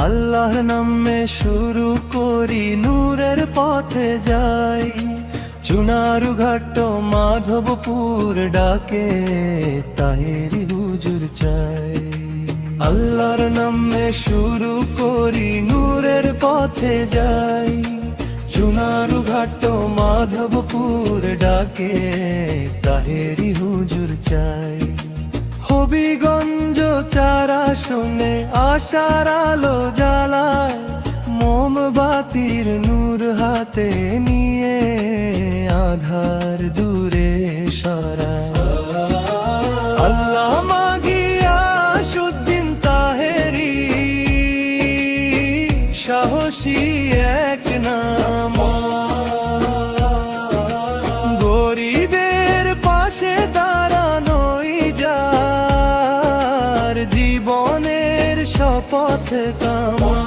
আল্লাহর নামে শুরু করি, নূরের পথে যাই। চুনারু ঘাট মাধবপুর ডাকে, তাহেরি হুজুর চাই। আল্লাহর নামে শুরু করি, নূরের পথে যাই। চুনারু ঘাট মাধবপুর ডাকে, তাহেরি হুজুর চাই। হবিগঞ্জ চারা শুনে আশার আলো জ্বালায়, মোমবাতির নূর হাতে নিয়ে আধার দূরে সরায়। আল্লামা গিয়াসউদ্দিন তাহেরি, সাহসী এক নাম। গরিবের পাশে দাঁড়ানোই যার জীবনের শপথ কামা।